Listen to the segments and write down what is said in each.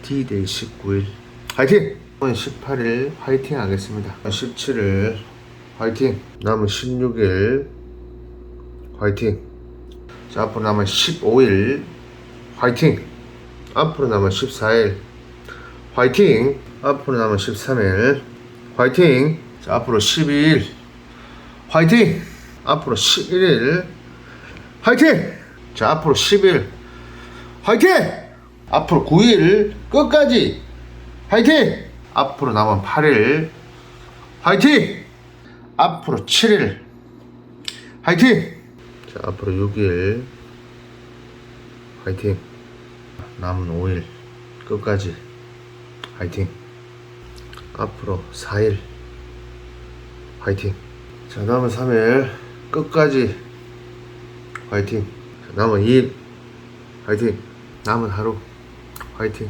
D-Day 19일 화이팅! 오늘 18일 화이팅 하겠습니다. 17일 화이팅! 남은 16일 화이팅! 자, 앞으로 남은 15일 화이팅! 앞으로 남은 14일 화이팅! 앞으로 남은 13일 화이팅! 자, 앞으로 12일 화이팅! 앞으로 11일 화이팅! 자, 앞으로 10일 화이팅! 앞으로 9일 끝까지 화이팅! 앞으로 남은 8일 화이팅! 앞으로 7일 화이팅! 자, 앞으로 6일 화이팅! 남은 5일 끝까지 화이팅! 앞으로 4일 화이팅! 자, 남은 3일 끝까지 화이팅! 자, 남은 2일 화이팅! 남은 하루 화이팅!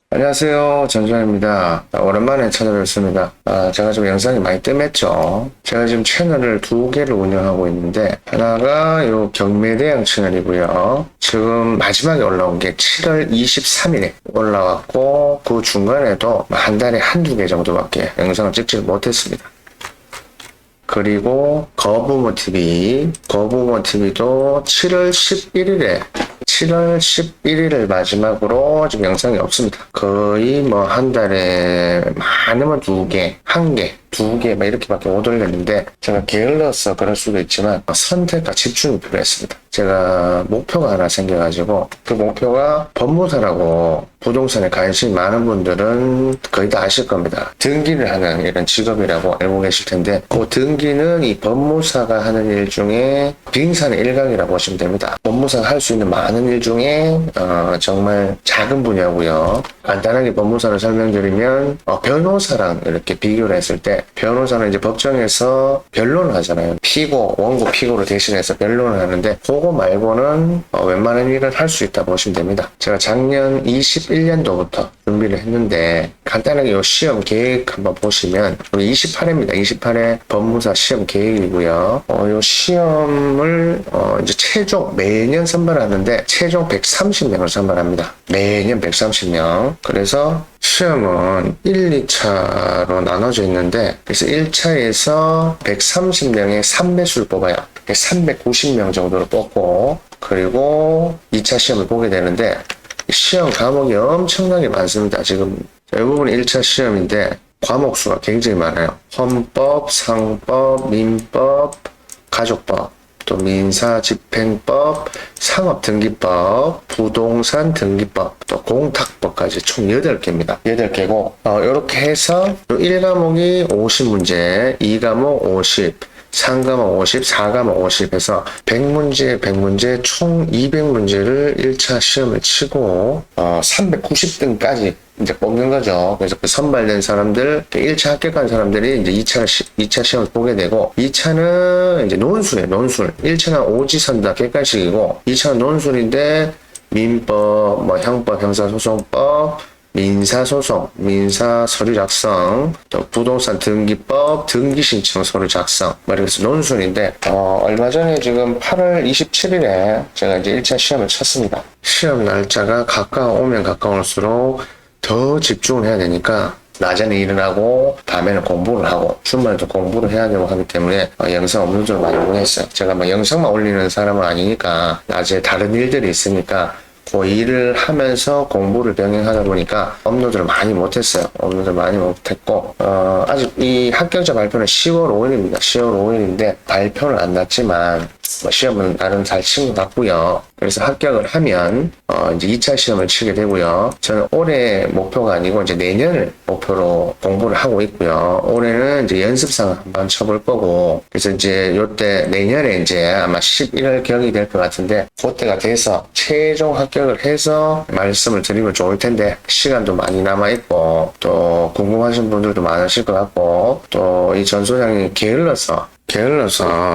안녕하세요, 전주환입니다. 오랜만에 찾아뵙습니다. 제가 좀 영상이 많이 뜸했죠. 제가 지금 채널을 2개를 운영하고 있는데, 하나가 요 경매대항 채널이고요. 지금 마지막에 올라온 게 7월 23일에 올라왔고, 그 중간에도 한 달에 한두 개 정도밖에 영상을 찍지 못했습니다. 그리고 거부모TV도 7월 11일을 마지막으로 지금 영상이 없습니다. 거의 뭐 한 달에 많으면 2개, 1개, 2개 막 이렇게밖에 못 올렸는데, 제가 게을러서 그럴 수도 있지만 선택과 집중이 필요했습니다. 제가 목표가 하나 생겨가지고, 그 목표가 법무사라고, 부동산에 관심이 많은 분들은 거의 다 아실 겁니다. 등기를 하는 이런 직업이라고 알고 계실 텐데, 그 등기는 이 법무사가 하는 일 중에 빙산의 일각이라고 보시면 됩니다. 법무사가 할 수 있는 많은 일 중에 정말 작은 분야고요. 간단하게 법무사를 설명드리면, 변호사랑 이렇게 비교를 했을 때, 변호사는 이제 법정에서 변론을 하잖아요. 원고 피고를 대신해서 변론을 하는데, 그거 말고는 웬만한 일을 할 수 있다 보시면 됩니다. 제가 작년 21년도부터 준비를 했는데, 간단하게 이 시험 계획 한번 보시면, 우리 28회입니다. 28회 법무사 시험 계획이고요. 이 시험을 이제 매년 선발하는데, 최종 130명을 선발합니다. 매년 130명. 그래서 시험은 1, 2차로 나눠져 있는데, 그래서 1차에서 130명의 3배수를 뽑아요. 390명 정도로 뽑고, 그리고 2차 시험을 보게 되는데, 시험 과목이 엄청나게 많습니다. 지금 이 부분은 1차 시험인데 과목 수가 굉장히 많아요. 헌법, 상법, 민법, 가족법, 또 민사집행법, 상업등기법, 부동산 등기법, 또 공탁법까지 총 8개입니다. 8개고, 이렇게 해서 1과목이 50문제, 2과목 50, 3과목 50, 4과목 50 해서 100문제 총 200문제를 1차 시험을 치고 390등까지 이제 뽑는 거죠. 그래서 그 선발된 사람들, 1차 합격한 사람들이 이제 2차 시험을 보게 되고, 2차는 이제 논술이에요, 논술. 1차는 오지선다 객관식이고, 2차는 논술인데, 민법, 형법, 형사소송법, 민사소송, 민사서류 작성, 또 부동산 등기법, 등기신청 서류 작성, 그래서 논술인데, 얼마 전에 지금 8월 27일에 제가 이제 1차 시험을 쳤습니다. 시험 날짜가 가까우면 가까울수록 더 집중을 해야 되니까, 낮에는 일을 하고, 밤에는 공부를 하고, 주말에도 공부를 해야 되고 하기 때문에, 영상 업로드를 많이 못했어요. 제가 영상만 올리는 사람은 아니니까, 낮에 다른 일들이 있으니까, 그 일을 하면서 공부를 병행하다 보니까 업로드를 많이 못했어요. 업로드를 많이 못했고, 아직 이 합격자 발표는 10월 5일입니다. 10월 5일인데 발표는 안 났지만 시험은 나름 잘 친 것 같고요. 그래서 합격을 하면 이제 2차 시험을 치게 되고요. 저는 올해 목표가 아니고 이제 내년을 목표로 공부를 하고 있고요. 올해는 이제 연습상 한번 쳐볼 거고, 그래서 이제 요때 내년에 이제 아마 11월 경이 될 것 같은데, 그때가 돼서 최종 합격을 해서 말씀을 드리면 좋을 텐데, 시간도 많이 남아 있고 또 궁금하신 분들도 많으실 것 같고, 또 이 전 소장이 게을러서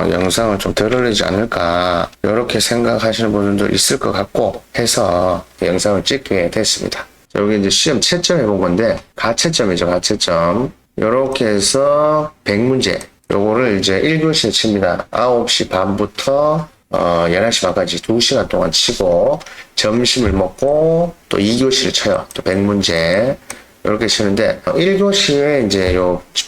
영상을 좀 덜 올리지 않을까, 이렇게 생각하시는 분들도 있을 것 같고 해서 영상을 찍게 됐습니다. 여기 이제 시험 채점 해본 건데, 가채점이죠, 가채점. 이렇게 해서 100문제, 요거를 이제 1교시에 칩니다. 9시 반부터 11시 반까지 2시간 동안 치고, 점심을 먹고, 또 2교시를 쳐요. 또 100문제. 이렇게 치는데, 1교시에 이제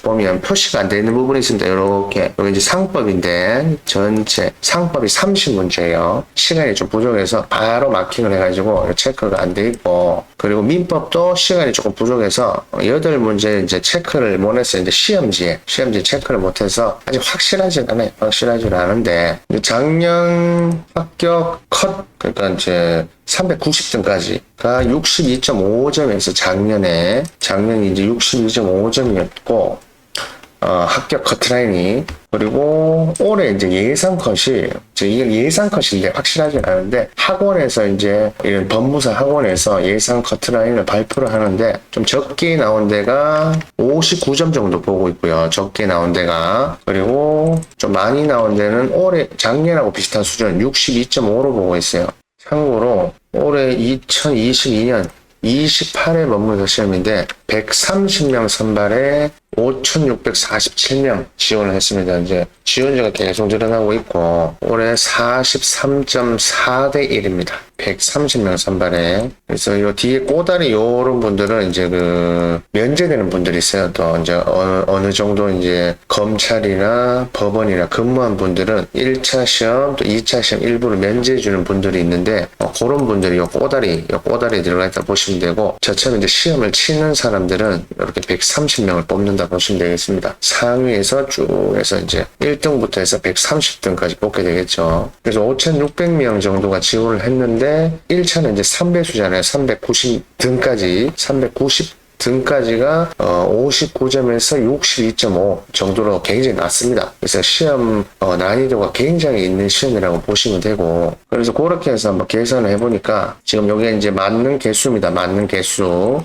보면 표시가 안 되어 있는 부분이 있습니다. 이렇게. 여기 이제 상법인데, 전체, 상법이 30문제예요. 시간이 좀 부족해서 바로 마킹을 해가지고 체크가 안 돼 있고, 그리고 민법도 시간이 조금 부족해서 8문제 이제 체크를 못 했어요. 이제 시험지에 체크를 못 해서 아직 확실하진 않아요. 확실하진 않은데, 작년 합격 컷, 그러니까 이제 390점까지가 62.5점에서 작년에 이제 62.5점이었고, 합격 커트라인이. 그리고 올해 이제 예상 컷이, 이게 예상 컷인데 확실하진 않은데, 학원에서 이제 이런 법무사 학원에서 예상 커트라인을 발표를 하는데, 좀 적게 나온 데가 59점 정도 보고 있고요. 적게 나온 데가. 그리고 좀 많이 나온 데는 작년하고 비슷한 수준 62.5로 보고 있어요. 참고로 올해 2022년 28회 법무사 시험인데 130명 선발에 5,647명 지원을 했습니다. 이제 지원자가 계속 늘어나고 있고, 올해 43.4대 1입니다. 130명 선발에. 그래서 요 뒤에 꼬다리 요런 분들은 이제 면제되는 분들이 있어요. 또 이제 어느 정도 이제 검찰이나 법원이나 근무한 분들은 1차 시험 또 2차 시험 일부를 면제해주는 분들이 있는데, 그런 분들이 요 꼬다리 들어가 있다 보시면 되고, 저처럼 이제 시험을 치는 사람들은 이렇게 130명을 뽑는다 보시면 되겠습니다. 상위에서 쭉 해서 이제 1등부터 해서 130등까지 뽑게 되겠죠. 그래서 5,600명 정도가 지원을 했는데 1차는 이제 3배수잖아요. 390등까지가 59점에서 62.5 정도로 굉장히 낮습니다. 그래서 시험 난이도가 굉장히 있는 시험이라고 보시면 되고, 그래서 그렇게 해서 한번 계산을 해보니까 지금 여기 이제 맞는 개수입니다. 맞는 개수.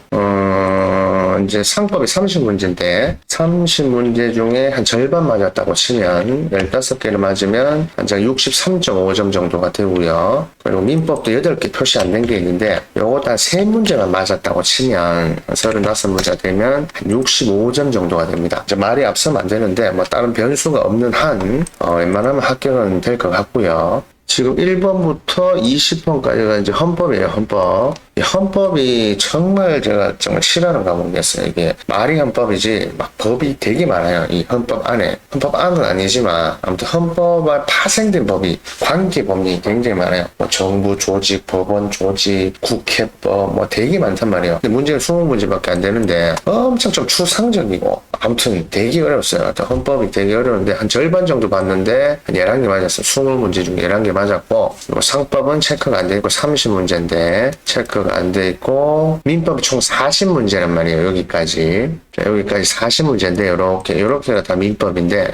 이제 상법이 30문제인데 30문제 중에 한 절반 맞았다고 치면 15개를 맞으면 한 장 63.5점 정도가 되고요. 그리고 민법도 8개 표시 안 된 게 있는데 요것도 한 3문제만 맞았다고 치면 35문제가 되면 한 65점 정도가 됩니다. 이제 말이 앞서면 안 되는데 뭐 다른 변수가 없는 한 웬만하면 합격은 될 것 같고요. 지금 1번부터 20번까지가 이제 헌법이에요, 헌법. 이 헌법이 정말 제가 정말 싫어하는 과목이었어요. 이게 말이 헌법이지, 막 법이 되게 많아요. 이 헌법 안에. 헌법 안은 아니지만, 아무튼 헌법과 파생된 법이, 관계법이 굉장히 많아요. 뭐 정부 조직, 법원 조직, 국회법, 뭐 되게 많단 말이에요. 근데 문제는 20문제밖에 안 되는데, 엄청 좀 추상적이고, 아무튼 되게 어려웠어요. 헌법이 되게 어려운데, 한 절반 정도 봤는데, 한 11개 맞았어요. 20문제 중에 11개 맞았고, 그리고 상법은 체크가 안 돼 있고 30문제인데 체크가 안 돼 있고, 민법이 총 40문제란 말이에요. 여기까지. 자, 여기까지 40문제인데 요렇게가 다 민법인데,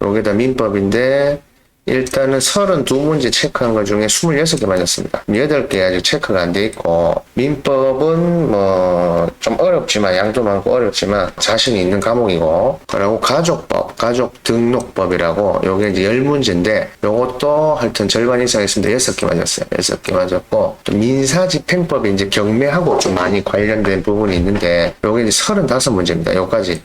요게 다 민법인데, 일단은 32문제 체크한 것 중에 26개 맞았습니다. 8개 아직 체크가 안 돼 있고, 민법은 뭐 좀 어렵지만, 양도 많고 어렵지만 자신이 있는 과목이고, 그리고 가족법, 가족등록법이라고 요게 이제 10문제인데 요것도 하여튼 절반 이상 했습니다. 6개 맞았어요. 6개 맞았고, 또 민사집행법이 이제 경매하고 좀 많이 관련된 부분이 있는데 요게 이제 35문제입니다.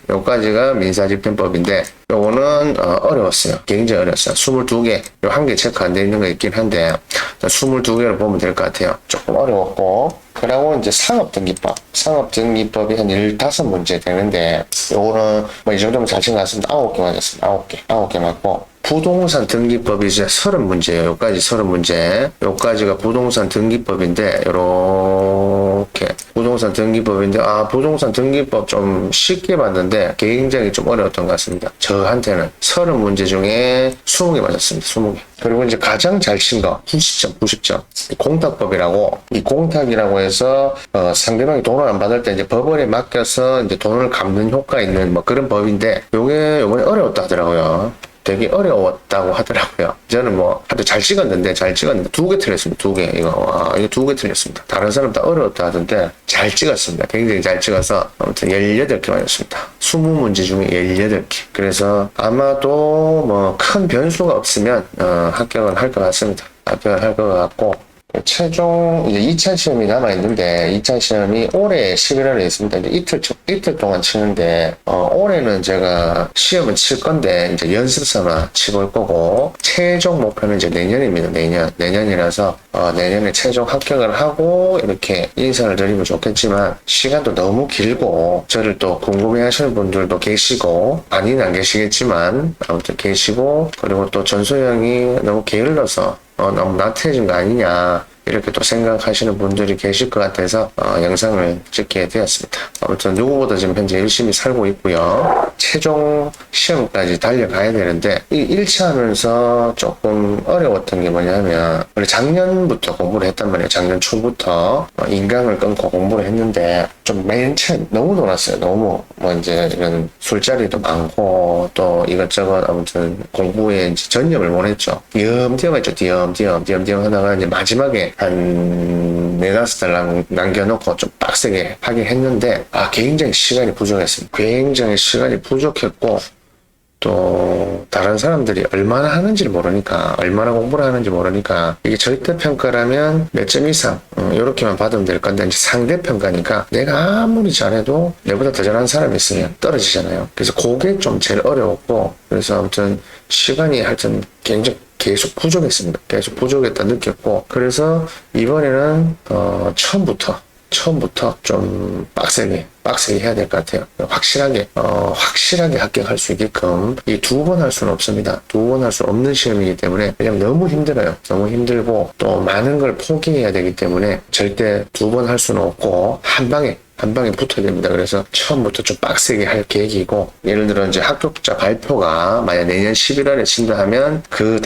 요까지가 민사집행법인데 요거는 어려웠어요. 굉장히 어려웠어요. 22개, 요 한 개 체크 안 돼 있는 거 있긴 한데 22개를 보면 될 것 같아요. 조금 어려웠고, 그리고 이제 상업등기법이 한 15문제 되는데 요거는 뭐 이 정도면 잘 챙겨갔습니다. 9개 맞았습니다. 9개 맞고, 부동산 등기법이 이제 30문제예요. 요까지 30문제. 요까지가 부동산 등기법인데, 요렇게. 부동산 등기법인데, 부동산 등기법 좀 쉽게 봤는데, 굉장히 좀 어려웠던 것 같습니다. 저한테는 30문제 중에 20개 맞았습니다. 20개. 그리고 이제 가장 잘 친 거, 90점. 공탁법이라고, 이 공탁이라고 해서, 상대방이 돈을 안 받을 때 이제 법원에 맡겨서 이제 돈을 갚는 효과 있는 뭐 그런 법인데, 요번에 어려웠다 하더라고요. 되게 어려웠다고 하더라고요. 저는 뭐 하도 잘 찍었는데 2개 틀렸습니다. 2개. 이거 2개 틀렸습니다. 다른 사람 다 어려웠다 하던데 잘 찍었습니다. 굉장히 잘 찍어서 아무튼 18개 맞았습니다. 20문제 중에 18개. 그래서 아마도 뭐 큰 변수가 없으면 합격은 할 것 같습니다. 합격을 할 것 같고, 최종 이제 2차 시험이 남아 있는데 2차 시험이 올해 11월에 있습니다. 이제 이틀 동안 치는데 올해는 제가 시험을 칠 건데 이제 연습 삼아 치볼 거고 최종 목표는 이제 내년입니다. 내년이라서 내년에 최종 합격을 하고 이렇게 인사를 드리면 좋겠지만 시간도 너무 길고 저를 또 궁금해하시는 분들도 계시고 많이는 안 계시겠지만 아무튼 계시고 그리고 또 전소영이 너무 게을러서 너무 나태해진 거 아니냐 이렇게 또 생각하시는 분들이 계실 것 같아서 영상을 찍게 되었습니다. 아무튼 누구보다 지금 현재 열심히 살고 있고요. 최종 시험까지 달려가야 되는데 이 1차 하면서 조금 어려웠던 게 뭐냐면 원래 작년부터 공부를 했단 말이에요. 작년 초부터 인강을 끊고 공부를 했는데 좀 맨 처음 너무 놀았어요. 너무 뭐 이제 이런 술자리도 많고 또 이것저것 아무튼 공부에 이제 전념을 못 했죠. 띄엄띄엄 했죠. 띄엄띄엄 하다가 이제 마지막에 한 4-5달 남겨놓고 좀 빡세게 하긴 했는데 굉장히 시간이 부족했습니다. 굉장히 시간이 부족했고 또 다른 사람들이 얼마나 하는지를 모르니까 얼마나 공부를 하는지 모르니까 이게 절대평가라면 몇 점 이상 이렇게만 받으면 될 건데 이제 상대평가니까 내가 아무리 잘해도 내보다 더 잘하는 사람이 있으면 떨어지잖아요. 그래서 그게 좀 제일 어려웠고 그래서 아무튼 시간이 하여튼 굉장히 계속 부족했습니다. 계속 부족했다 느꼈고 그래서 이번에는 처음부터 좀 빡세게 해야 될 것 같아요. 확실하게 합격할 수 있게끔 이 2번 할 수는 없습니다. 2번 할 수 없는 시험이기 때문에 그냥 너무 힘들어요. 너무 힘들고 또 많은 걸 포기해야 되기 때문에 절대 2번 할 수는 없고 한 방에 붙어야 됩니다. 그래서 처음부터 좀 빡세게 할 계획이고 예를 들어 이제 합격자 발표가 만약 내년 11월에 친다 하면 그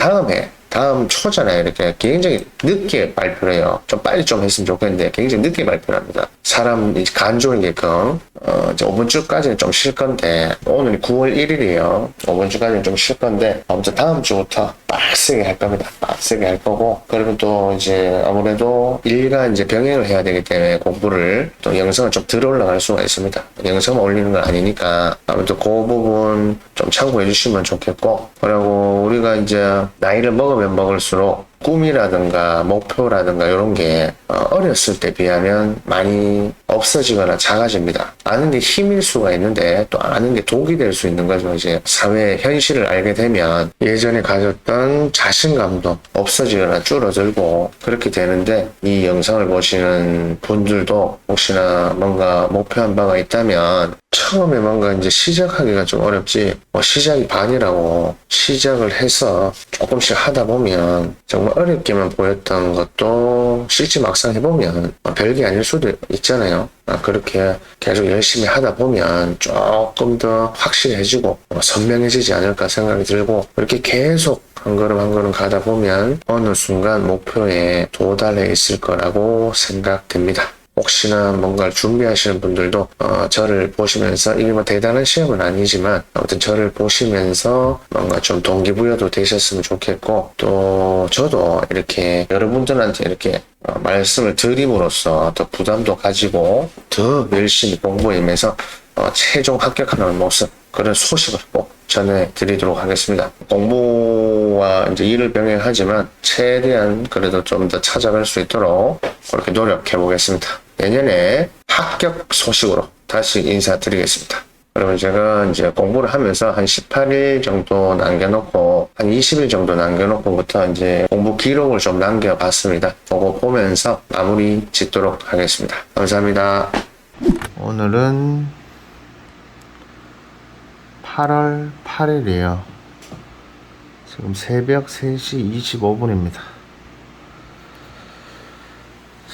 다음 초잖아요. 이렇게 굉장히 늦게 발표를 해요. 좀 빨리 좀 했으면 좋겠는데 굉장히 늦게 발표를 합니다. 사람 간 좋으게끔 이제 5번 주까지는 좀 쉴 건데 오늘 9월 1일이에요. 5번 주까지는 좀 쉴 건데 아무튼 다음 주부터 빡세게 할 겁니다. 빡세게 할 거고 그리고 또 이제 아무래도 일과 이제 병행을 해야 되기 때문에 공부를 또 영상을 좀 덜 올라갈 수가 있습니다. 영상만 올리는 건 아니니까 아무튼 그 부분 좀 참고해 주시면 좋겠고 그리고 우리가 이제 나이를 먹으면 먹을수록 꿈이라든가 목표라든가 이런 게 어렸을 때 비하면 많이 없어지거나 작아집니다. 아는 게 힘일 수가 있는데 또 아는 게 독이 될 수 있는 거죠. 이제 사회의 현실을 알게 되면 예전에 가졌던 자신감도 없어지거나 줄어들고 그렇게 되는데 이 영상을 보시는 분들도 혹시나 뭔가 목표한 바가 있다면 처음에 뭔가 이제 시작하기가 좀 어렵지 시작이 반이라고 시작을 해서 조금씩 하다 보면 정말 어렵게만 보였던 것도 실제 막상 해보면 별게 아닐 수도 있잖아요. 그렇게 계속 열심히 하다 보면 조금 더 확실해지고 선명해지지 않을까 생각이 들고 그렇게 계속 한 걸음 한 걸음 가다 보면 어느 순간 목표에 도달해 있을 거라고 생각됩니다. 혹시나 뭔가를 준비하시는 분들도 저를 보시면서 이게 뭐 대단한 시험은 아니지만 아무튼 저를 보시면서 뭔가 좀 동기부여도 되셨으면 좋겠고 또 저도 이렇게 여러분들한테 이렇게 말씀을 드림으로써 더 부담도 가지고 더 열심히 공부하면서 최종 합격하는 모습 그런 소식을 꼭 전해드리도록 하겠습니다. 공부와 이제 일을 병행하지만 최대한 그래도 좀 더 찾아갈 수 있도록 그렇게 노력해 보겠습니다. 내년에 합격 소식으로 다시 인사드리겠습니다. 그러면 제가 이제 공부를 하면서 한 18일 정도 남겨놓고 한 20일 정도 남겨놓고부터 이제 공부 기록을 좀 남겨봤습니다. 그거 보면서 마무리 짓도록 하겠습니다. 감사합니다. 오늘은 8월 8일이에요. 지금 새벽 3시 25분입니다.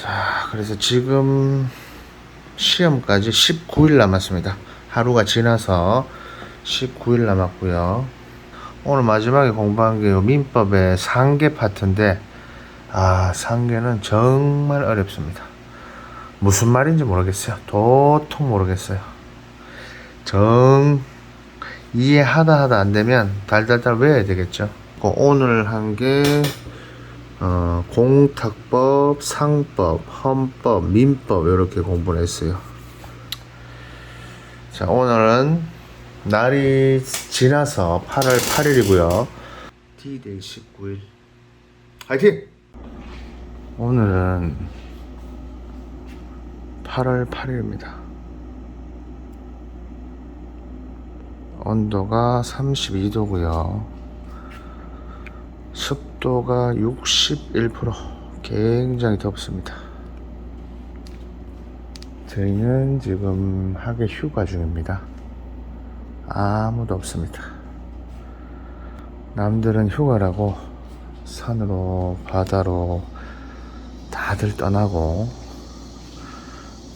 자, 그래서 지금 시험까지 19일 남았습니다. 하루가 지나서 19일 남았고요. 오늘 마지막에 공부한 게 민법의 상계 파트인데 상계는 정말 어렵습니다. 무슨 말인지 모르겠어요. 도통 모르겠어요. 이해하다 안 되면 달달달 외워야 되겠죠. 오늘 한 게 공탁법, 상법, 헌법, 민법 이렇게 공부를 했어요. 자, 오늘은 날이 지나서 8월 8일이고요. D-Day 19일. 화이팅! 오늘은 8월 8일입니다. 온도가 32도고요. 습도가 61%. 굉장히 덥습니다. 저희는 지금 학예 휴가 중입니다. 아무도 없습니다. 남들은 휴가라고 산으로 바다로 다들 떠나고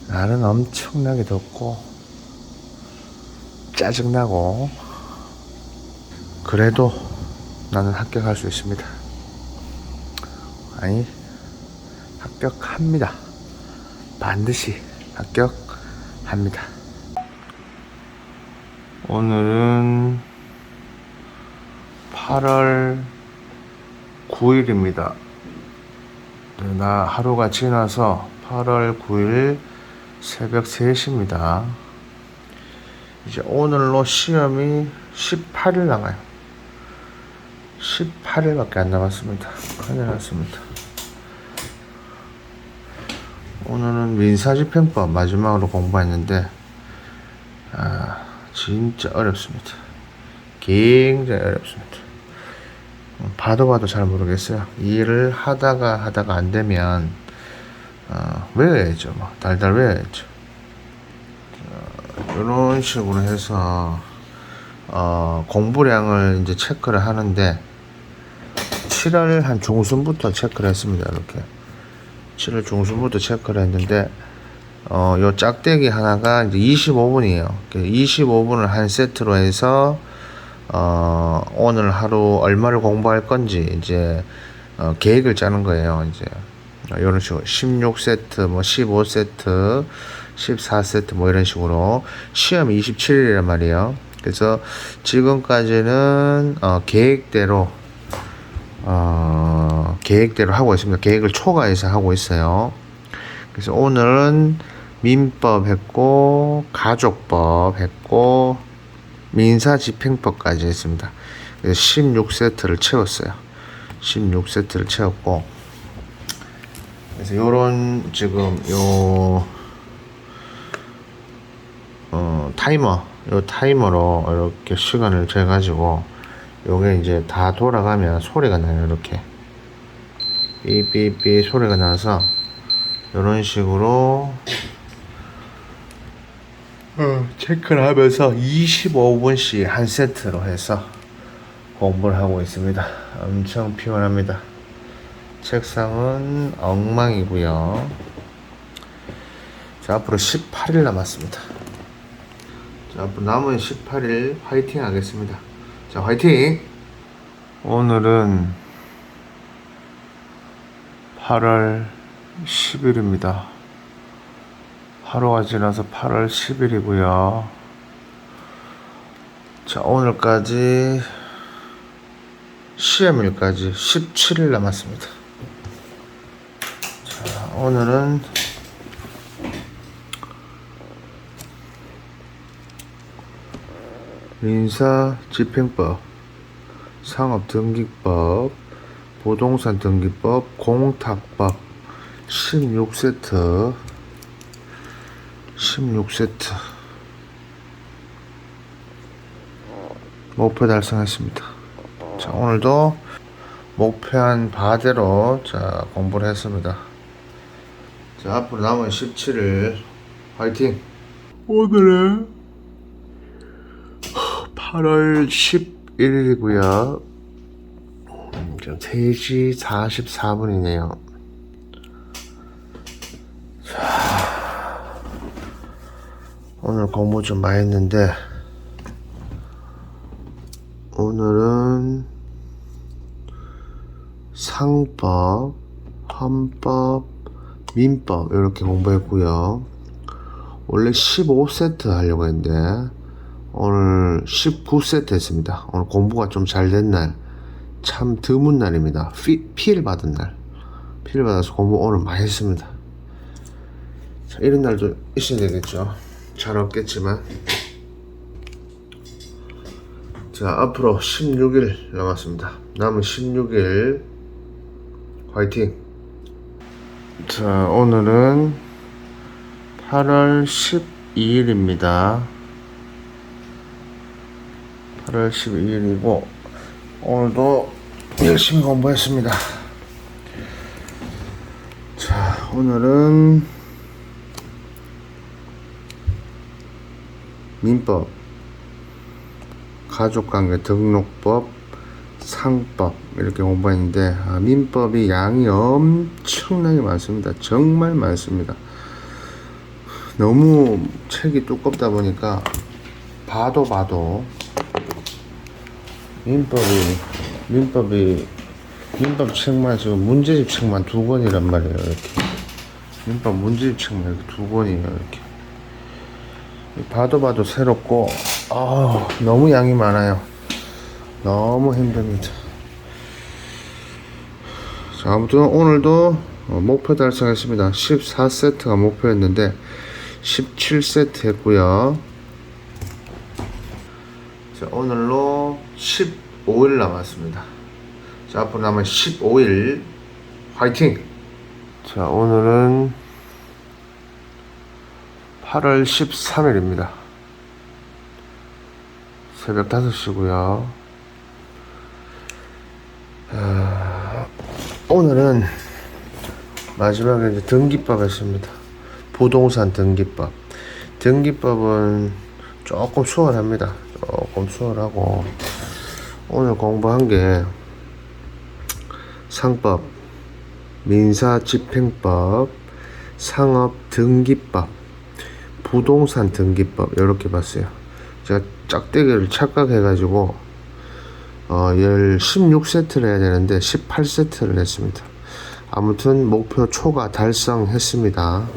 날은 엄청나게 덥고 짜증나고 그래도 나는 합격할 수 있습니다. 아니, 합격합니다. 반드시 합격합니다. 오늘은 8월 9일입니다. 나 하루가 지나서 8월 9일 새벽 3시입니다. 이제 오늘로 시험이 18일 남아요. 18일밖에 안 남았습니다. 큰일 났습니다. 오늘은 민사집행법 마지막으로 공부했는데 진짜 어렵습니다. 굉장히 어렵습니다. 봐도 잘 모르겠어요. 일을 하다가 안 되면 외워야죠. 달달 외워야죠. 이런 식으로 해서 공부량을 이제 체크를 하는데 7월 한 중순부터 체크를 했습니다. 이렇게 7월 중순부터 체크를 했는데 요 짝대기 하나가 이제 25분이에요. 25분을 한 세트로 해서 오늘 하루 얼마를 공부할 건지 이제 계획을 짜는 거예요. 이제 이런 식으로 16세트, 뭐 15세트, 14세트 뭐 이런 식으로 시험이 27일이란 말이에요. 그래서 지금까지는 계획대로 하고 있습니다. 계획을 초과해서 하고 있어요. 그래서 오늘은 민법 했고 가족법 했고 민사집행법까지 했습니다. 그래서 16세트를 채웠어요. 16세트를 채웠고 그래서 요런 지금 타이머로 이렇게 시간을 재가지고 요게 이제 다 돌아가면 소리가 나요. 이렇게 삐삐삐 소리가 나서 요런 식으로 체크를 하면서 25분씩 한 세트로 해서 공부를 하고 있습니다. 엄청 피곤합니다. 책상은 엉망이고요. 자, 앞으로 18일 남았습니다. 자, 앞으로 남은 18일 화이팅 하겠습니다. 자, 화이팅! 오늘은 8월 10일입니다. 하루가 지나서 8월 10일이고요. 자, 오늘까지 시험일까지 17일 남았습니다. 자, 오늘은 민사집행법, 상업등기법, 부동산등기법, 공탁법 16세트 목표 달성했습니다. 자, 오늘도 목표한 바대로 공부를 했습니다. 자, 앞으로 남은 17일 화이팅! 오늘은 8월 11일이고요. 지금 3시 44분이네요. 오늘 공부 좀 많이 했는데 오늘은 상법, 헌법, 민법 이렇게 공부했고요. 원래 15세트 하려고 했는데 오늘 19세트 했습니다. 오늘 공부가 좀 잘 된 날, 참 드문 날입니다. 피를 받은 날, 피를 받아서 공부 오늘 많이 했습니다. 자, 이런 날도 있어야 되겠죠. 잘 없겠지만. 자, 앞으로 16일 남았습니다. 남은 16일 화이팅! 자, 오늘은 8월 12일입니다. 8월 12일이고, 오늘도 열심히 공부했습니다. 자, 오늘은 민법, 가족관계 등록법, 상법 이렇게 공부했는데 민법이 양이 엄청나게 많습니다. 정말 많습니다. 너무 책이 두껍다 보니까 봐도 민법 책만 지금 문제집 책만 2권이란 말이에요. 이렇게 민법 문제집 책만 이렇게 2권이에요. 이렇게 봐도 새롭고 너무 양이 많아요. 너무 힘듭니다. 자, 아무튼 오늘도 목표 달성했습니다. 14세트가 목표였는데 17세트 했고요. 자, 오늘로 15일 남았습니다. 자, 앞으로 남은 15일 화이팅! 자, 오늘은 8월 13일입니다. 새벽 5시고요. 오늘은 마지막에 이제 등기법 했습니다. 부동산 등기법. 등기법은 조금 수월합니다. 조금 수월하고, 오늘 공부한 게 상법, 민사집행법, 상업등기법, 부동산 등기법 이렇게 봤어요. 제가 짝대기를 착각해가지고 16세트를 해야 되는데 18세트를 했습니다. 아무튼 목표 초과 달성했습니다.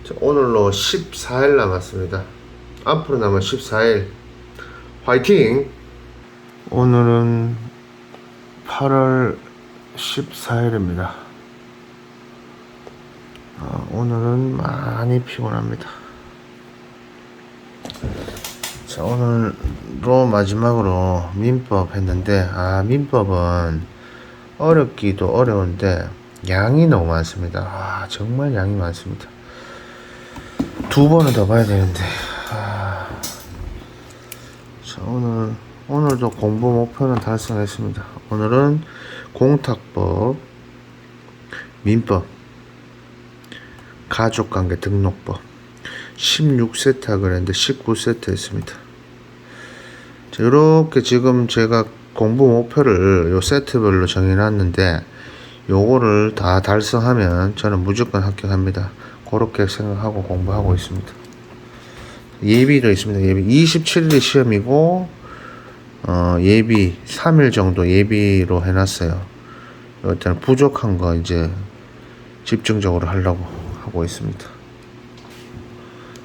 자, 오늘로 14일 남았습니다. 앞으로 남은 14일 화이팅! 오늘은 8월 14일입니다. 오늘은 많이 피곤합니다. 자, 오늘로 마지막으로 민법 했는데 민법은 어렵기도 어려운데 양이 너무 많습니다. 정말 양이 많습니다. 2번은 더 봐야 되는데 자, 오늘도 공부 목표는 달성했습니다. 오늘은 공탁법, 민법, 가족관계 등록법 16세트 하기로 했는데 19세트 했습니다. 자, 이렇게 지금 제가 공부 목표를 요 세트별로 정해놨는데 요거를 다 달성하면 저는 무조건 합격합니다. 그렇게 생각하고 공부하고 있습니다. 예비도 있습니다. 예비 27일이 시험이고 예비 3일 정도 예비로 해놨어요. 일단 부족한 거 이제 집중적으로 하려고 하고 있습니다.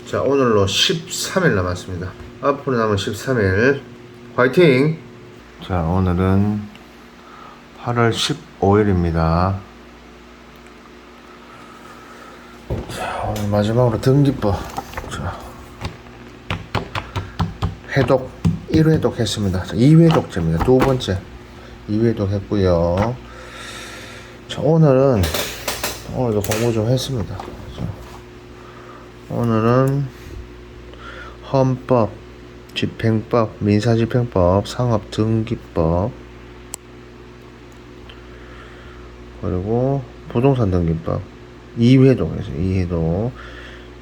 자, 오늘로 13일 남았습니다. 앞으로 남은 13일 화이팅! 자, 오늘은 8월 15일입니다. 자, 오늘 마지막으로 등기법. 자, 해독 1회독 했습니다. 자, 2회독제입니다. 2번째 2회독 했고요. 자, 오늘도 공부 좀 했습니다. 자, 오늘은 헌법, 집행법, 민사집행법, 상업등기법, 그리고 부동산 등기법 2회독 했어요. 2회독.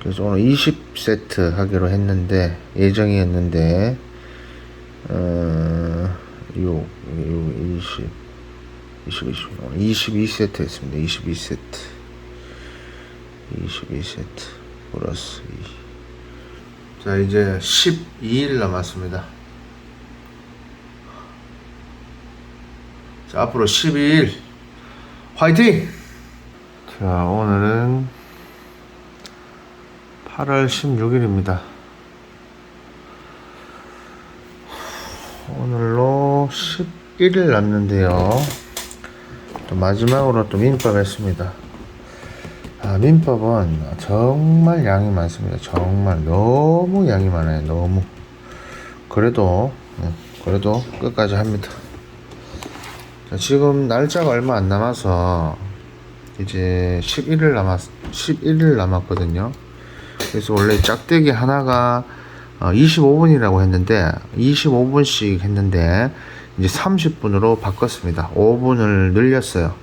그래서 오늘 20세트 하기로 했는데 예정이었는데 22세트 했습니다. 22세트 플러스 2. 자, 이제 12일 남았습니다. 자, 앞으로 12일 화이팅! 자, 오늘은 8월 16일입니다. 오늘로 11일 남는데요. 또 마지막으로 또 민법 했습니다. 민법은 정말 양이 많습니다. 정말 너무 양이 많아요. 너무. 그래도 끝까지 합니다. 자, 지금 날짜가 얼마 안 남아서 이제 11일 남았거든요. 그래서 원래 짝대기 하나가 25분이라고 했는데 25분씩 했는데 이제 30분으로 바꿨습니다. 5분을 늘렸어요.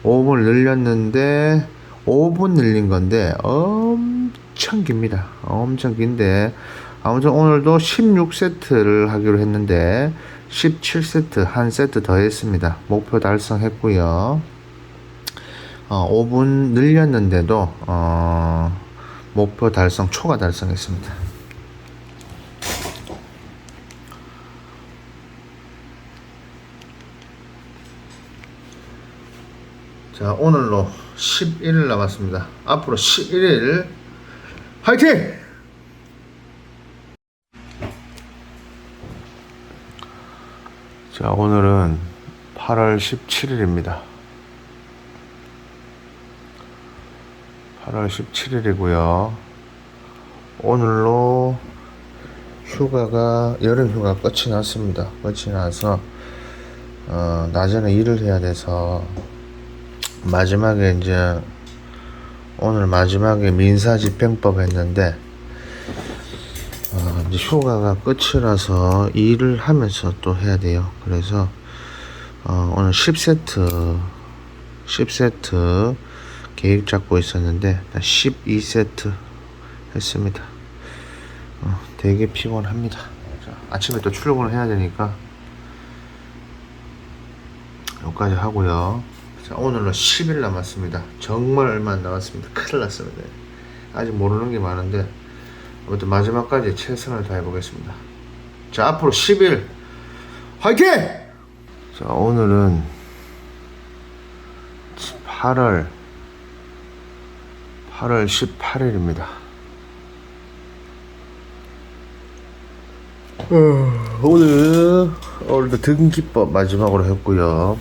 5분을 늘렸는데 5분 늘린 건데 엄청 깁니다. 엄청 긴데 아무튼 오늘도 16세트를 하기로 했는데 17세트 한 세트 더 했습니다. 목표 달성했고요. 5분 늘렸는데도 목표 달성 초과 달성했습니다. 자, 오늘로 11일 남았습니다. 앞으로 11일 화이팅! 자, 오늘은 8월 17일입니다. 8월 17일이고요. 오늘로 여름 휴가 끝이 났습니다. 끝이 나서 낮에는 일을 해야 돼서 마지막에 이제 오늘 마지막에 민사집행법 했는데 이제 휴가가 끝이라서 일을 하면서 또 해야 돼요. 그래서 오늘 10세트 계획 잡고 있었는데 12세트 했습니다. 되게 피곤합니다. 자, 아침에 또 출근을 해야 되니까 여기까지 하고요. 자, 오늘로 10일 남았습니다. 정말 얼마 안 남았습니다. 큰일 났습니다. 아직 모르는 게 많은데 아무튼 마지막까지 최선을 다해 보겠습니다. 자, 앞으로 10일 화이팅! 자, 오늘은 8월 18일입니다. 오늘도 등기법 마지막으로 했고요.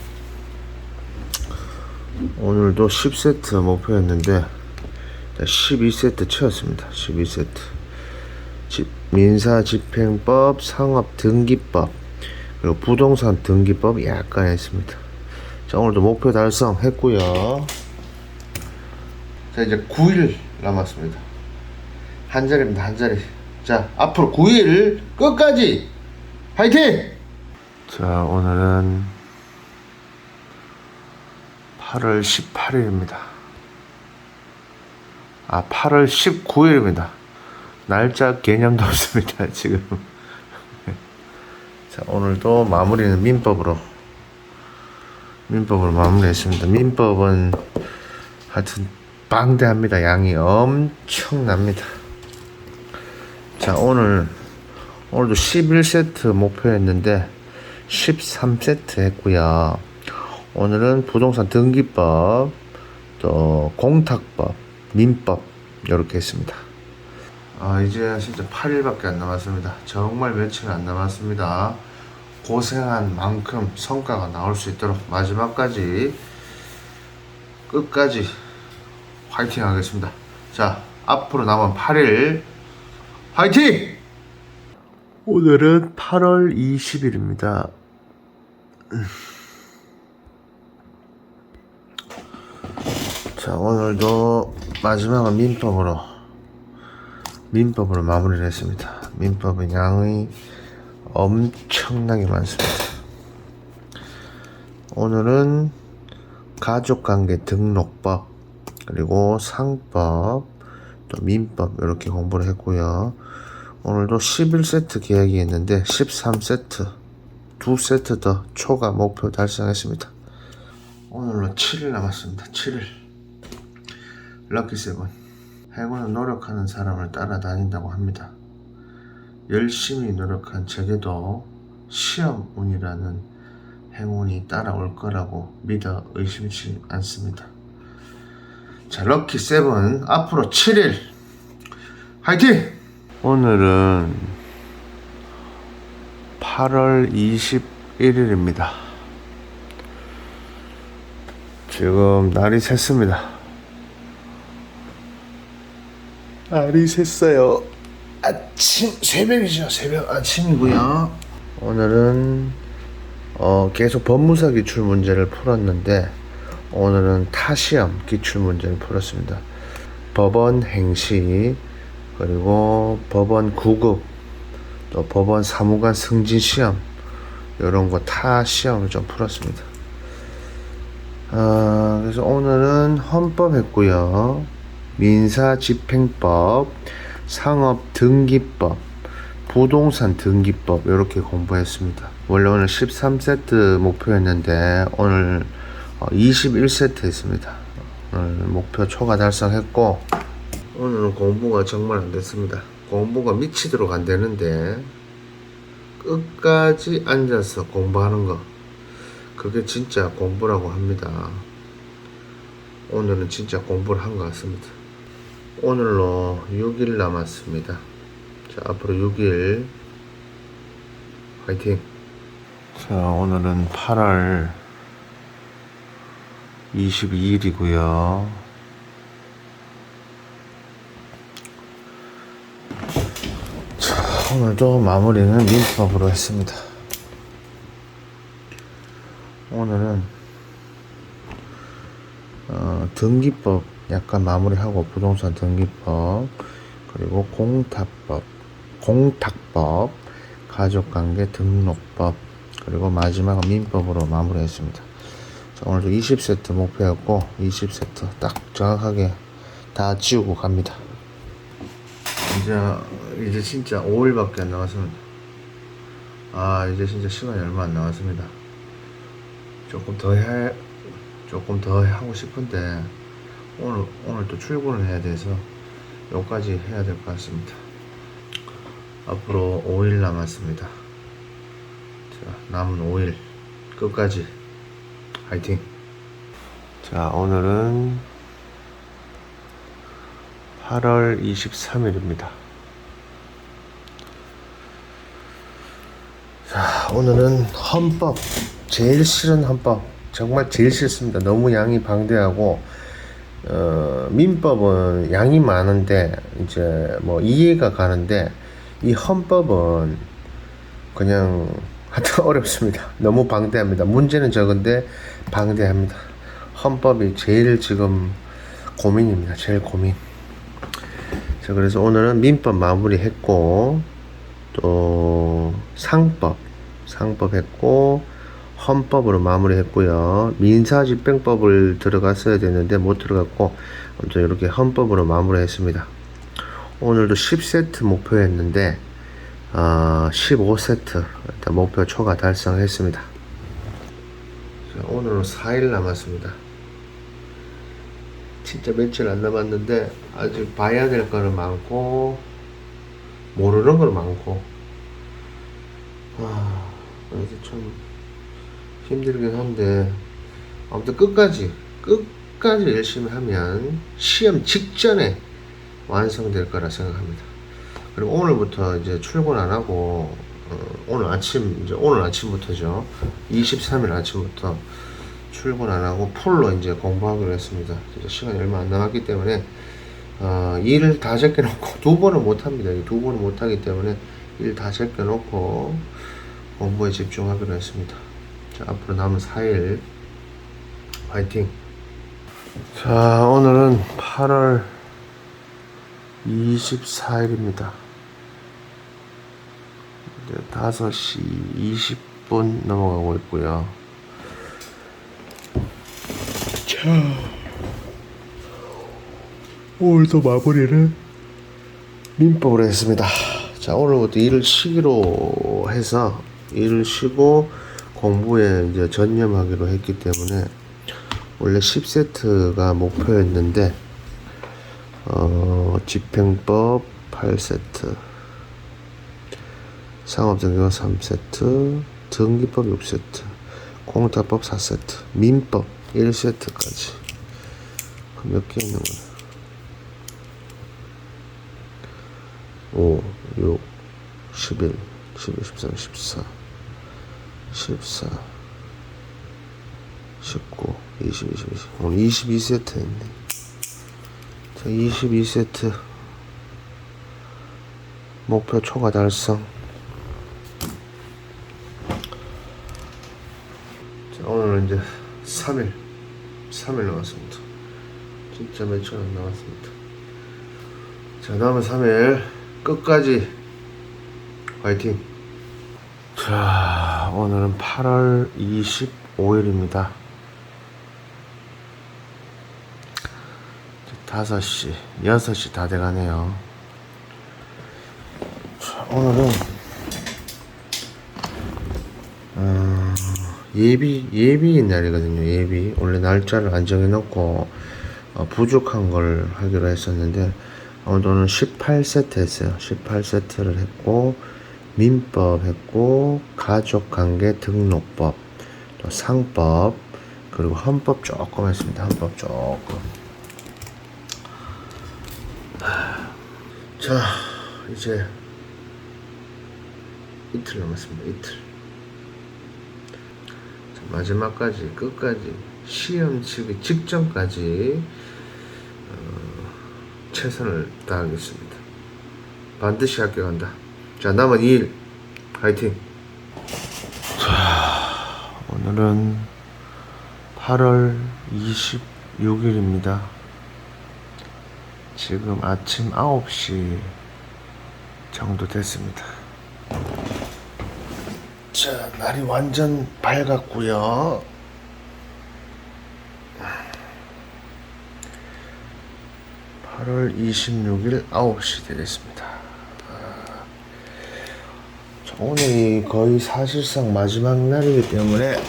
오늘도 10세트 목표였는데 12세트 채웠습니다. 12세트 민사집행법, 상업등기법, 그리고 부동산 등기법 약간 했습니다. 자, 오늘도 목표 달성했고요. 자, 이제 9일 남았습니다. 한 자리입니다. 한 자리. 자, 앞으로 9일 끝까지 화이팅! 자, 오늘은 8월 18일입니다. 8월 19일입니다. 날짜 개념도 없습니다, 지금. 자, 오늘도 마무리는 민법으로 마무리했습니다. 민법은 하여튼 방대합니다. 양이 엄청납니다. 자, 오늘도 11세트 목표였는데 13세트 했고요. 오늘은 부동산 등기법, 또 공탁법, 민법 이렇게 했습니다. 이제 진짜 8일밖에 안 남았습니다. 정말 며칠 안 남았습니다. 고생한 만큼 성과가 나올 수 있도록 마지막까지 끝까지 화이팅 하겠습니다. 자, 앞으로 남은 8일 화이팅! 오늘은 8월 20일입니다. 자, 오늘도 마지막은 민법으로 마무리를 했습니다. 민법은 양이 엄청나게 많습니다. 오늘은 가족관계 등록법, 그리고 상법, 또 민법 이렇게 공부를 했고요. 오늘도 11세트 계획이 있는데 13세트 2세트 더 초과 목표 달성했습니다. 오늘로 7일 남았습니다. 7일. 럭키7. 행운은 노력하는 사람을 따라다닌다고 합니다. 열심히 노력한 제게도 시험운이라는 행운이 따라올 거라고 믿어 의심치 않습니다. 자, 럭키7 앞으로 7일 화이팅! 오늘은 8월 21일입니다. 지금 날이 샜습니다. 날이 샜어요. 새벽이죠. 새벽 아침이고요. 오늘은 계속 법무사 기출 문제를 풀었는데 오늘은 타시험 기출문제를 풀었습니다. 법원 행시, 그리고 법원 구급, 또 법원 사무관 승진 시험, 이런 거 타 시험을 좀 풀었습니다. 그래서 오늘은 헌법 했고요. 민사집행법, 상업등기법, 부동산 등기법 이렇게 공부했습니다. 원래 오늘 13세트 목표였는데 오늘 21세트 했습니다. 오늘 목표 초과 달성했고, 오늘은 공부가 정말 안 됐습니다. 공부가 미치도록 안 되는데 끝까지 앉아서 공부하는 거, 그게 진짜 공부라고 합니다. 오늘은 진짜 공부를 한 것 같습니다. 오늘로 6일 남았습니다. 자, 앞으로 6일 화이팅. 자, 오늘은 8월 22일이고요. 자, 오늘도 마무리는 민법으로 했습니다. 오늘은 등기법 약간 마무리하고, 부동산 등기법, 그리고 공탁법, 가족관계 등록법, 그리고 마지막은 민법으로 마무리했습니다. 자, 오늘도 20세트 목표였고 20세트 딱 정확하게 다 지우고 갑니다. 이제 진짜 5일밖에 안 남았습니다. 이제 진짜 시간이 얼마 안 남았습니다. 조금 더 하고 싶은데 오늘 또 출근을 해야 돼서 여기까지 해야 될 것 같습니다. 앞으로 5일 남았습니다. 자, 남은 5일 끝까지 화이팅. 자, 오늘은 8월 23일입니다. 자, 오늘은 헌법, 제일 싫은 헌법, 정말 제일 싫습니다. 너무 양이 방대하고, 민법은 양이 많은데 이제 뭐 이해가 가는데, 이 헌법은 그냥 하여튼 어렵습니다. 너무 방대합니다. 문제는 적은데 방대합니다. 헌법이 제일 지금 고민입니다. 제일 고민. 자, 그래서 오늘은 민법 마무리했고, 또 상법 했고, 헌법으로 마무리했고요. 민사집행법을 들어갔어야 되는데 못 들어갔고, 아무튼 이렇게 헌법으로 마무리했습니다. 오늘도 10세트 목표였는데 15세트 일단 목표 초과 달성했습니다. 자, 오늘은 4일 남았습니다. 진짜 며칠 안 남았는데 아직 봐야 될 거는 많고 모르는 건 많고, 그래서 참 힘들긴 한데, 아무튼 끝까지 열심히 하면 시험 직전에 완성될 거라 생각합니다. 그리고 오늘부터 이제 출근 안 하고, 오늘 아침부터죠. 23일 아침부터 출근 안 하고 풀로 이제 공부하기로 했습니다. 진짜 시간이 얼마 안 남았기 때문에 일을 다 제껴놓고, 2번은 못합니다. 2번은 못하기 때문에 일 다 제껴놓고 공부에 집중하기로 했습니다. 자, 앞으로 남은 4일 화이팅. 자, 오늘은 8월 24일입니다. 5시 20분 넘어가고 있고요. 자, 오늘도 마무리를 민법으로 했습니다. 자, 오늘부터 일을 쉬기로 해서 일을 쉬고 공부에 이제 전념하기로 했기 때문에, 원래 10세트가 목표였는데 집행법 8세트, 상업등기법 3세트, 등기법 6세트, 공탁법 4세트, 민법 1세트까지. 몇 개 있는 거야? 5, 6, 11, 12, 13, 14, 14, 19, 20, 20, 20. 오늘 22세트 했네. 자, 22세트 목표 초과 달성. 자, 오늘은 이제 3일 3일 남았습니다. 진짜 며칠 안 남았습니다. 자, 남은 3일 끝까지 화이팅! 자, 오늘은 8월 25일입니다. 5시, 6시 다 돼가네요. 자, 오늘은 예비인 날이거든요. 예비. 원래 날짜를 안 정해놓고 부족한 걸 하기로 했었는데 오늘은 18세트 했어요. 18세트를 했고 민법 했고 가족관계 등록법, 또 상법, 그리고 헌법 조금 했습니다. 헌법 조금. 자, 이제 이틀 남았습니다. 이틀. 자, 마지막까지 끝까지 시험 치기 직전까지 최선을 다하겠습니다. 반드시 합격한다. 자, 남은 2일 화이팅! 자, 오늘은 8월 26일입니다. 지금 아침 9시 정도 됐습니다. 자, 날이 완전 밝았고요. (8월 26일) 9시 되겠습니다. 자, 오늘이 거의 사실상 마지막 날이기 때문에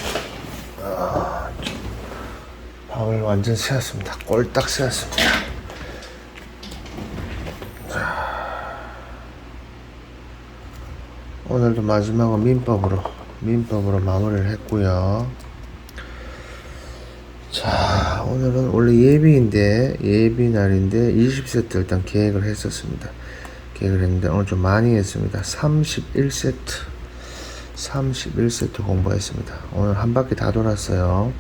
밤을 완전 새웠습니다. 꼴딱 새웠습니다. 오늘도 마지막은 민법으로 마무리를 했고요. 자, 오늘은 원래 예비 날인데 20세트 일단 계획을 했었습니다. 계획을 했는데 오늘 좀 많이 했습니다. 31세트 공부했습니다. 오늘 한 바퀴 다 돌았어요.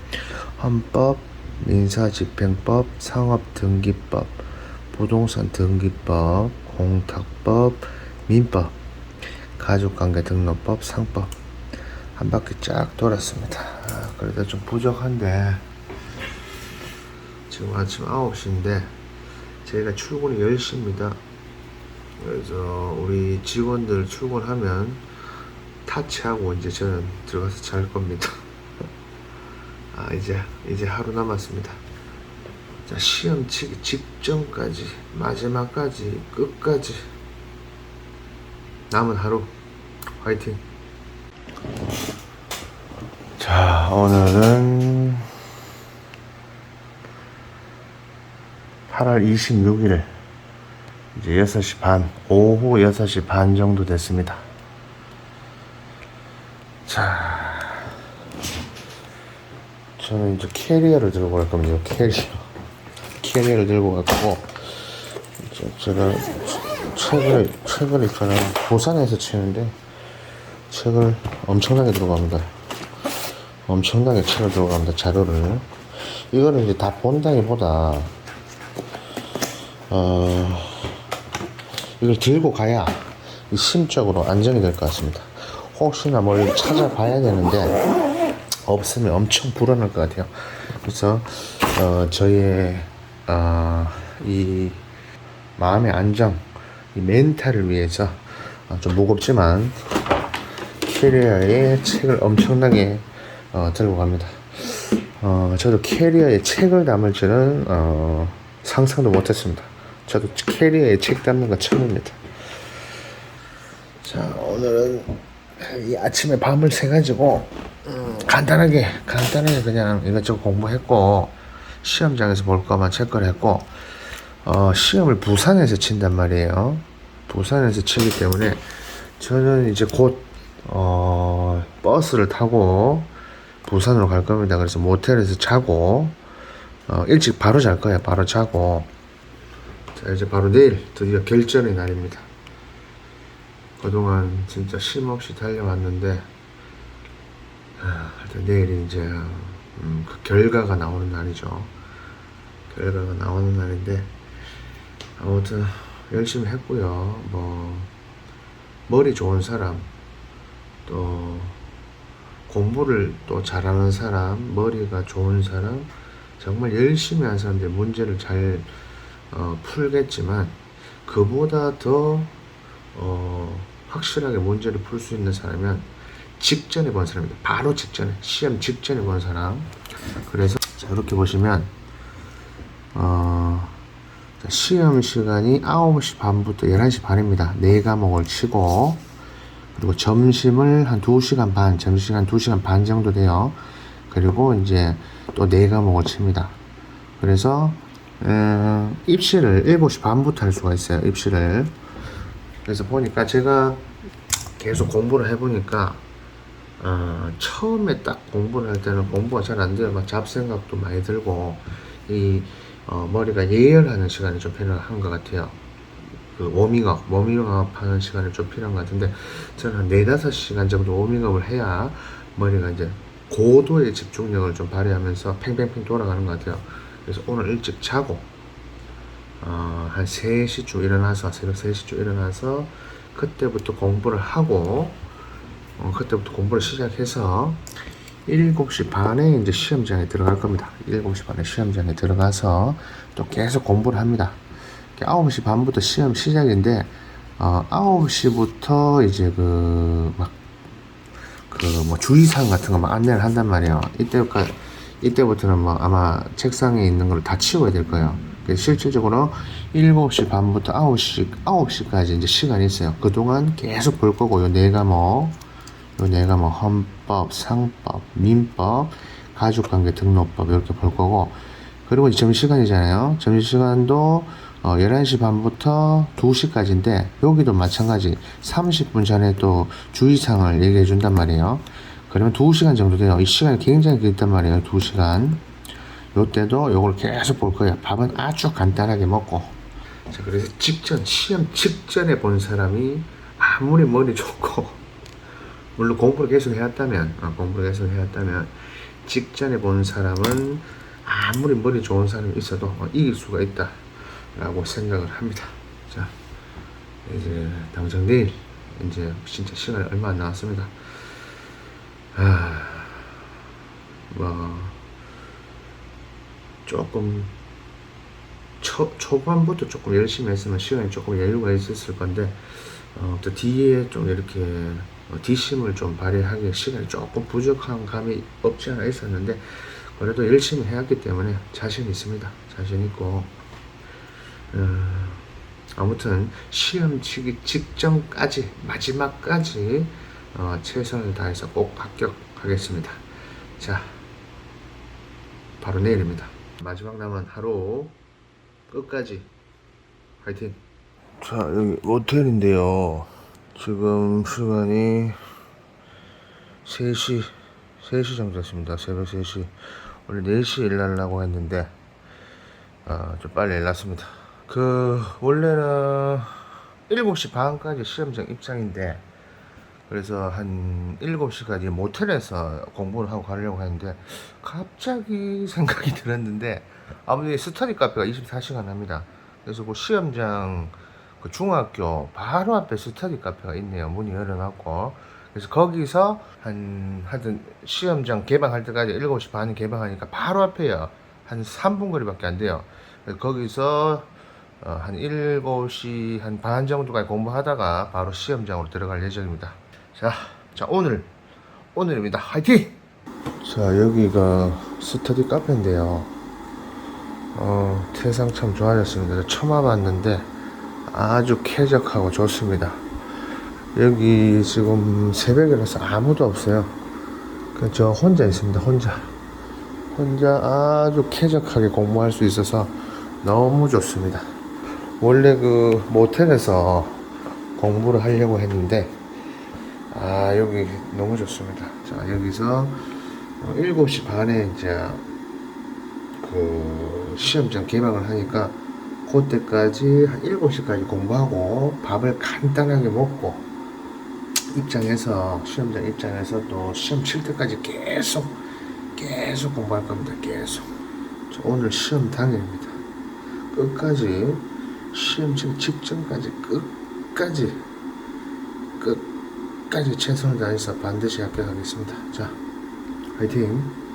헌법, 민사집행법, 상업등기법, 부동산 등기법, 공탁법, 민법, 가족관계 등록법, 상법 한 바퀴 쫙 돌았습니다. 그래도 좀 부족한데 지금 아침 9시인데 저희가 출근이 10시입니다. 그래서 우리 직원들 출근하면 타치하고 이제 저는 들어가서 잘 겁니다. 이제 하루 남았습니다. 자, 시험 치기 직전까지 마지막까지 끝까지 남은 하루 화이팅! 자, 오늘은 8월 26일 이제 6시 반, 오후 6시 반 정도 됐습니다. 자, 저는 이제 캐리어를 들고 갈 겁니다. 캐리어를 들고 갔고, 제가 책을 있잖아요. 부산에서 치는데 책을 엄청나게 들어갑니다. 엄청나게 책을 들어갑니다. 자료를. 이거를 이제 다 본다기보다 이걸 들고 가야 심적으로 안정이 될 것 같습니다. 혹시나 뭘 찾아봐야 되는데 없으면 엄청 불안할 것 같아요. 그래서 저의 이 마음의 안정, 이 멘탈을 위해서 좀 무겁지만 캐리어에 책을 엄청나게 들고 갑니다. 저도 캐리어에 책을 담을 줄은 상상도 못했습니다. 저도 캐리어에 책 담는 거 처음입니다. 자, 오늘은 이 아침에 밤을 새가지고 간단하게 그냥 이것저것 공부했고, 시험장에서 볼 것만 체크를 했고, 시험을 부산에서 친단 말이에요. 부산에서 치기 때문에 저는 이제 곧 버스를 타고 부산으로 갈 겁니다. 그래서 모텔에서 자고 일찍 바로 잘 거예요. 바로 자고, 자, 이제 바로 내일 드디어 결전의 날입니다. 그동안 진짜 쉼 없이 달려왔는데 내일이 이제 그 결과가 나오는 날이죠. 결과가 나오는 날인데 아무튼 열심히 했고요. 뭐 머리 좋은 사람, 또 공부를 또 잘하는 사람, 머리가 좋은 사람, 정말 열심히 한 사람들이 문제를 잘 풀겠지만 그보다 더 확실하게 문제를 풀 수 있는 사람은 직전에 본 사람입니다. 바로 직전에, 시험 직전에 본 사람. 그래서 자, 이렇게 보시면 시험 시간이 9시 반부터 11시 반입니다. 4과목을 치고, 그리고 점심을 한 2시간 반, 점심시간 2시간 반 정도 돼요. 그리고 이제 또 4과목을 칩니다. 그래서 입시를 7시 반부터 할 수가 있어요. 입시를. 그래서 보니까 제가 계속 공부를 해보니까 처음에 딱 공부를 할 때는 공부가 잘 안 돼요. 막 잡생각도 많이 들고 머리가 예열하는 시간이 좀 필요한 것 같아요. 그 워밍업 하는 시간이 좀 필요한 것 같은데 저는 한 4-5시간 정도 워밍업을 해야 머리가 이제 고도의 집중력을 좀 발휘하면서 팽팽팽 돌아가는 것 같아요. 그래서 오늘 일찍 자고 한 3시쯤 일어나서, 새벽 3시쯤 일어나서 그때부터 공부를 하고 그때부터 공부를 시작해서 7시 반에 이제 시험장에 들어갈 겁니다. 7시 반에 시험장에 들어가서 또 계속 공부를 합니다. 9시 반부터 시험 시작인데 9시부터 이제 뭐 주의사항 같은 거 막 안내를 한단 말이에요. 이때부터는 뭐 아마 책상에 있는 걸 다 치워야 될 거예요. 그래서 실질적으로 7시 반부터 9시까지 이제 시간이 있어요. 그동안 계속 볼 거고, 요 4과목, 헌법, 상법, 민법, 가족관계 등록법 이렇게 볼 거고, 그리고 이제 점심시간이잖아요. 점심시간도 11시 반부터 2시까지인데 여기도 마찬가지 30분 전에 또 주의사항을 얘기해 준단 말이에요. 그러면 2시간 정도 돼요. 이 시간이 굉장히 길단 말이에요. 2시간. 요때도 요걸 계속 볼 거예요. 밥은 아주 간단하게 먹고. 자, 그래서 시험 직전에 본 사람이 아무리 머리 좋고, 물론 공부를 계속 해왔다면, 직전에 본 사람은 아무리 머리 좋은 사람이 있어도 이길 수가 있다 라고 생각을 합니다. 자, 이제 당장 내일 이제 진짜 시간이 얼마 안 남았습니다. 조금 초반부터 조금 열심히 했으면 시간이 조금 여유가 있었을 건데 또 뒤에 좀 이렇게 뒷심을 좀 발휘하기에 시간이 조금 부족한 감이 없지 않아 있었는데 그래도 열심히 해왔기 때문에 자신 있습니다. 자신 있고 아무튼 시험 치기 직전까지, 마지막까지 최선을 다해서 꼭 합격하겠습니다. 자, 바로 내일입니다. 마지막 남은 하루 끝까지 화이팅! 자, 여기 모텔인데요. 지금 시간이 3시 정도 됐습니다. 새벽 3시. 원래 4시에 일하려고 했는데 좀 빨리 일났습니다. 원래는 7시 반까지 시험장 입장인데 그래서 한 7시까지 모텔에서 공부를 하고 가려고 했는데 갑자기 생각이 들었는데 아무래도 스터디 카페가 24시간 합니다. 그래서 그 시험장 그 중학교 바로 앞에 스터디 카페가 있네요. 문이 열어놨고. 그래서 거기서 하여튼 시험장 개방할 때까지 7시 반 개방하니까 바로 앞에요. 한 3분 거리밖에 안 돼요. 그래서 거기서 한 7시 한 반 정도까지 공부하다가 바로 시험장으로 들어갈 예정입니다. 자, 오늘입니다. 화이팅! 자, 여기가 스터디 카페인데요. 세상 참 좋아졌습니다. 처음 와봤는데 아주 쾌적하고 좋습니다. 여기 지금 새벽이라서 아무도 없어요. 저 혼자 있습니다. 혼자 아주 쾌적하게 공부할 수 있어서 너무 좋습니다. 원래 그 모텔에서 공부를 하려고 했는데 여기 너무 좋습니다. 자, 여기서 7시 반에 이제 그 시험장 개방을 하니까 그때까지 한 7시까지 공부하고 밥을 간단하게 먹고 시험장 입장에서 또 시험 칠 때까지 계속 공부할 겁니다. 계속. 자, 오늘 시험 당일입니다. 끝까지 시험 직전까지 끝까지 최선을 다해서 반드시 합격하겠습니다. 자, 화이팅!